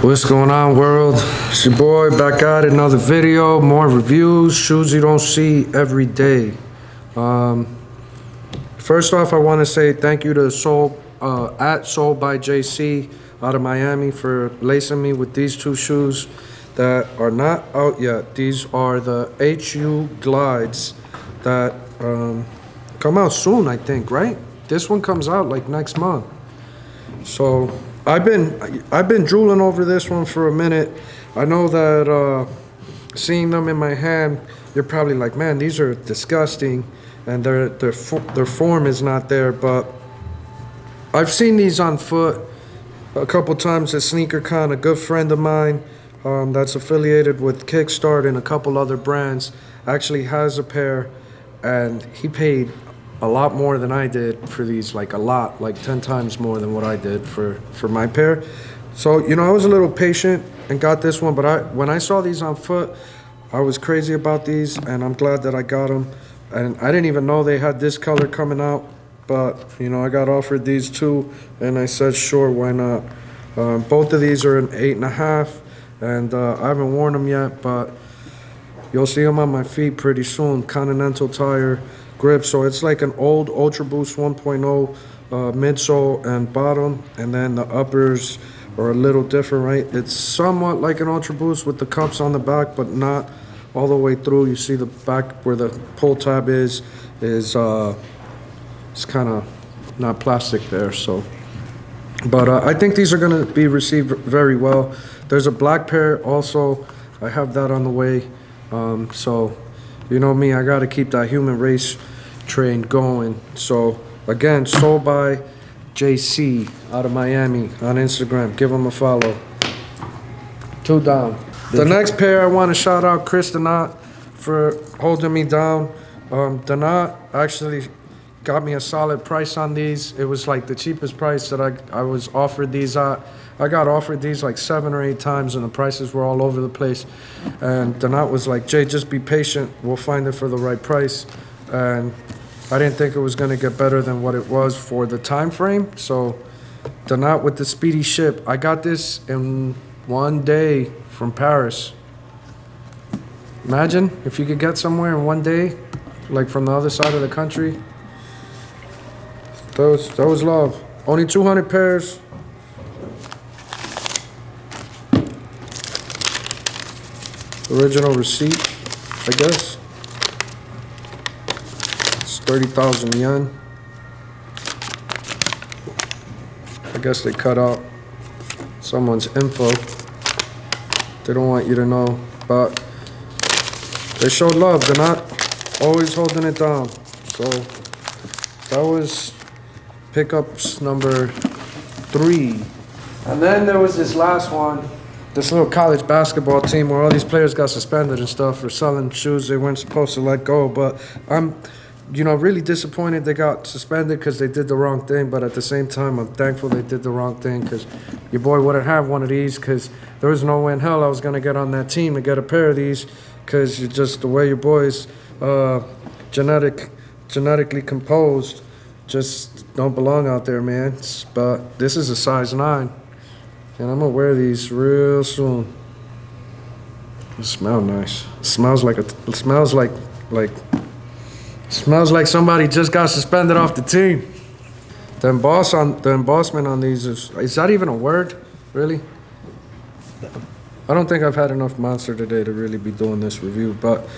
What's going on, world? It's your boy back at it, another video, more reviews, shoes you don't see every day. First off, I want to say thank you to Soul by JC out of Miami for lacing me with these two shoes that are not out yet. These are the HU Glides that come out soon, I think, right? This one comes out like next month. So I've been drooling over this one for a minute. I know that seeing them in my hand, you're probably like, man, these are disgusting, and their form is not there. But I've seen these on foot a couple times at SneakerCon. A good friend of mine that's affiliated with Kickstart and a couple other brands actually has a pair, and he paid a lot more than I did for these, like a lot, like 10 times more than what I did for my pair. So, you know, I was a little patient and got this one, but when I saw these on foot, I was crazy about these, and I'm glad that I got them. And I didn't even know they had this color coming out, but, you know, I got offered these two, and I said, sure, why not? Both of these are an 8.5, and I haven't worn them yet, but you'll see them on my feet pretty soon. Continental tire grip, so it's like an old Ultra Boost 1.0 midsole and bottom, and then the uppers are a little different, right? It's somewhat like an Ultra Boost with the cups on the back, but not all the way through. You see the back where the pull tab is it's kind of not plastic there. So, but I think these are going to be received very well. There's a black pair also. I have that on the way. So you know me, I got to keep that human race train going. So again, Soul by JC out of Miami on Instagram. Give him a follow. Two down. The next pair, I want to shout out Chris Donat for holding me down. Donat actually got me a solid price on these. It was like the cheapest price that I was offered these at. I got offered these like 7 or 8 times, and the prices were all over the place. And Donat was like, Jay, just be patient. We'll find it for the right price. And I didn't think it was going to get better than what it was for the time frame. So Donat with the speedy ship. I got this in one day from Paris. Imagine if you could get somewhere in one day, like from the other side of the country. That was love. Only 200 pairs. Original receipt, I guess. It's 30,000 yen. I guess they cut out someone's info. They don't want you to know, but they showed love. They're not always holding it down. So that was pickups number 3. And then there was this last one. This little college basketball team where all these players got suspended and stuff for selling shoes they weren't supposed to let go. But I'm, you know, really disappointed they got suspended because they did the wrong thing. But at the same time, I'm thankful they did the wrong thing, because your boy wouldn't have one of these, because there was no way in hell I was going to get on that team to get a pair of these, because you're just the way your boy's genetically composed just don't belong out there, man. But this is a size 9. And I'm gonna wear these real soon. It smells nice. It smells like somebody just got suspended off the team. The embossment on these is that even a word? Really? I don't think I've had enough Monster today to really be doing this review, but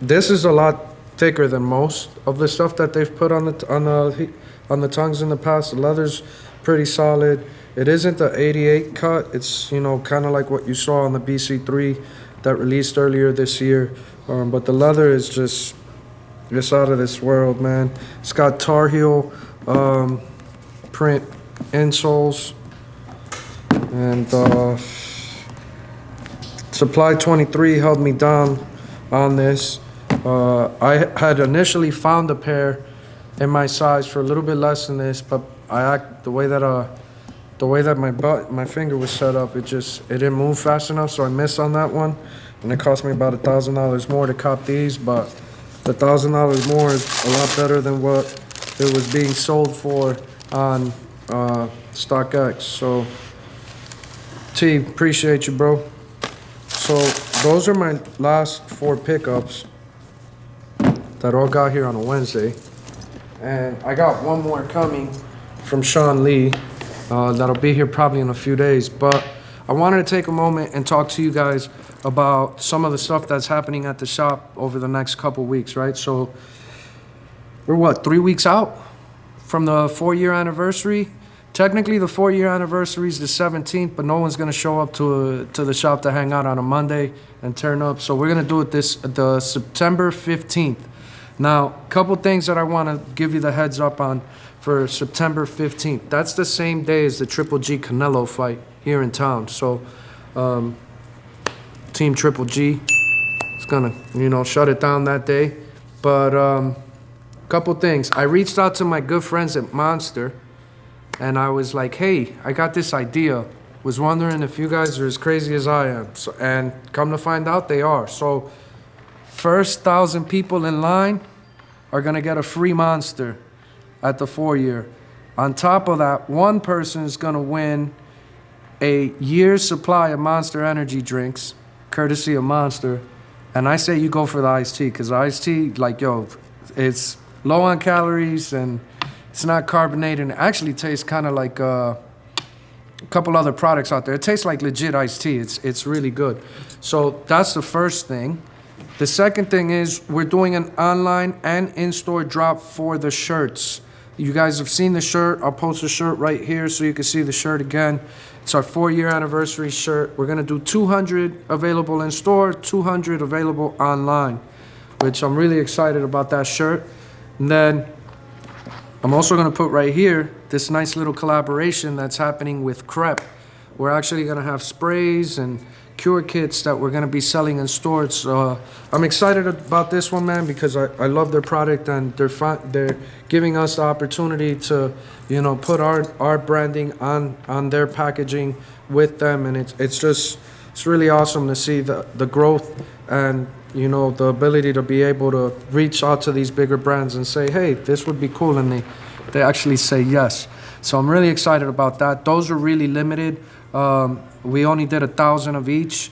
this is a lot thicker than most of the stuff that they've put on the tongues in the past. The leather's pretty solid. It isn't the 88 cut. It's, you know, kind of like what you saw on the BC3 that released earlier this year. But the leather is just out of this world, man. It's got Tar Heel print insoles. And Supply 23 held me down on this. I had initially found a pair in my size for a little bit less than this, but the way that my finger was set up, it didn't move fast enough, so I missed on that one, and it cost me about $1,000 more to cop these. But the $1,000 more is a lot better than what it was being sold for on StockX. So T, appreciate you, bro. So those are my last 4 pickups that all got here on a Wednesday. And I got one more coming from Sean Lee that'll be here probably in a few days. But I wanted to take a moment and talk to you guys about some of the stuff that's happening at the shop over the next couple weeks, right? So we're what, 3 weeks out from the 4-year anniversary? Technically, the 4-year anniversary is the 17th, but no one's gonna show up to the shop to hang out on a Monday and turn up. So we're gonna do it the September 15th. Now, a couple things that I wanna give you the heads up on for September 15th. That's the same day as the Triple G Canelo fight here in town. So, Team Triple G is gonna, shut it down that day. But, couple things. I reached out to my good friends at Monster, and I was like, hey, I got this idea. Was wondering if you guys are as crazy as I am. So, and come to find out, they are. So, first 1,000 people in line are gonna get a free Monster at the 4-year. On top of that, one person is gonna win a year's supply of Monster energy drinks, courtesy of Monster. And I say you go for the iced tea, because the iced tea, it's low on calories and it's not carbonated. It actually tastes kind of like a couple other products out there. It tastes like legit iced tea. It's really good. So that's the first thing. The second thing is we're doing an online and in-store drop for the shirts. You guys have seen the shirt. I'll post the shirt right here so you can see the shirt again. It's our 4-year anniversary shirt. We're gonna do 200 available in store, 200 available online, which I'm really excited about that shirt. And then I'm also gonna put right here this nice little collaboration that's happening with Crep. We're actually gonna have sprays and cure kits that we're gonna be selling in stores. So I'm excited about this one, man, because I love their product, and they're giving us the opportunity to, put our branding on their packaging with them, and it's really awesome to see the growth and the ability to be able to reach out to these bigger brands and say, hey, this would be cool, and they actually say yes. So I'm really excited about that. Those are really limited. We only did 1,000 of each.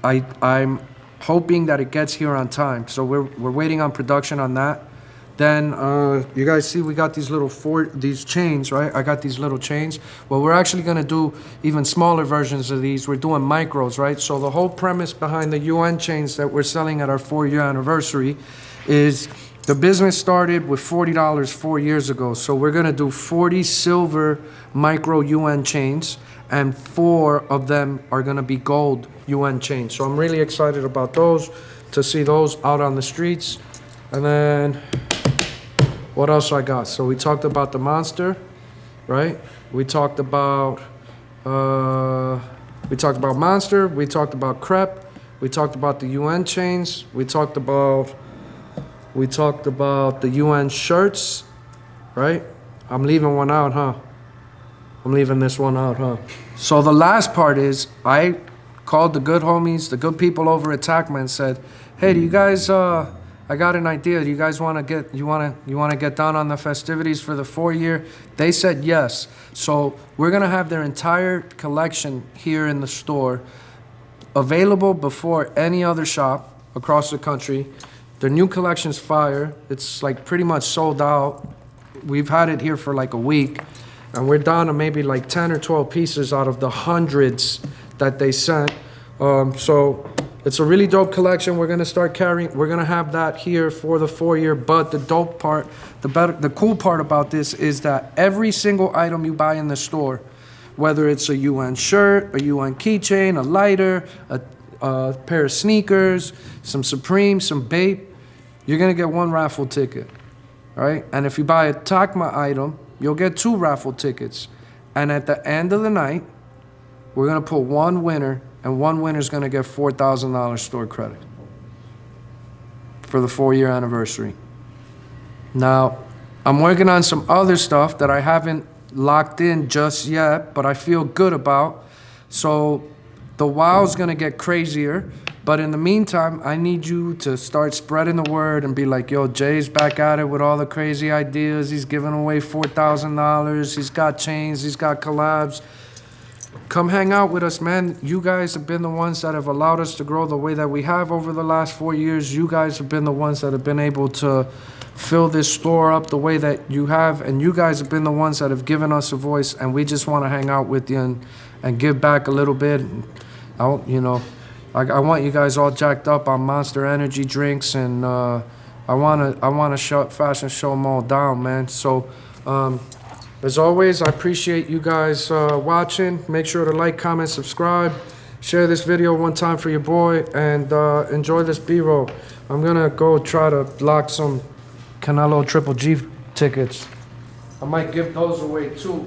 I'm hoping that it gets here on time. So we're waiting on production on that. Then you guys see we got these these chains, right? I got these little chains. Well, we're actually gonna do even smaller versions of these. We're doing micros, right? So the whole premise behind the UN chains that we're selling at our 4-year anniversary is the business started with $40 4 years ago. So we're gonna do 40 silver micro UN chains, and 4 of them are gonna be gold UN chains. So I'm really excited about those, to see those out on the streets. And then what else I got? So we talked about the Monster, right? We talked about Monster. We talked about Crep. We talked about the UN chains. We talked about the UN shirts, right? I'm leaving one out, huh? I'm leaving this one out, huh? So the last part is I called the good homies, the good people over at Tacma, and said, hey, do you guys I got an idea. Do you guys want to get down on the festivities for the 4-year? They said yes. So we're gonna have their entire collection here in the store, available before any other shop across the country. Their new collection's fire. It's like pretty much sold out. We've had it here for like a week, and we're down to maybe like 10 or 12 pieces out of the hundreds that they sent. So it's a really dope collection. We're gonna have that here for the 4-year. But the dope part, the cool part about this is that every single item you buy in the store, whether it's a UN shirt, a UN keychain, a lighter, a pair of sneakers, some Supreme, some Bape, you're gonna get 1 raffle ticket, right? And if you buy a Tacma item, you'll get 2 raffle tickets. And at the end of the night, we're gonna put 1 winner, and 1 winner's gonna get $4,000 store credit for the 4-year anniversary. Now, I'm working on some other stuff that I haven't locked in just yet, but I feel good about. So the wow's gonna get crazier, but in the meantime, I need you to start spreading the word and be like, yo, Jay's back at it with all the crazy ideas. He's giving away $4,000. He's got chains, he's got collabs. come hang out with us, man. You guys have been the ones that have allowed us to grow the way that we have over the last 4 years. You guys have been the ones that have been able to fill this store up the way that you have, and you guys have been the ones that have given us a voice, and we just want to hang out with you and give back a little bit. I want you guys all jacked up on Monster Energy drinks, and I wanna shut fashion show them all down, man. So as always, I appreciate you guys watching. Make sure to like, comment, subscribe, share this video one time for your boy, and enjoy this B-roll. I'm gonna go try to lock some Canelo Triple G tickets. I might give those away too.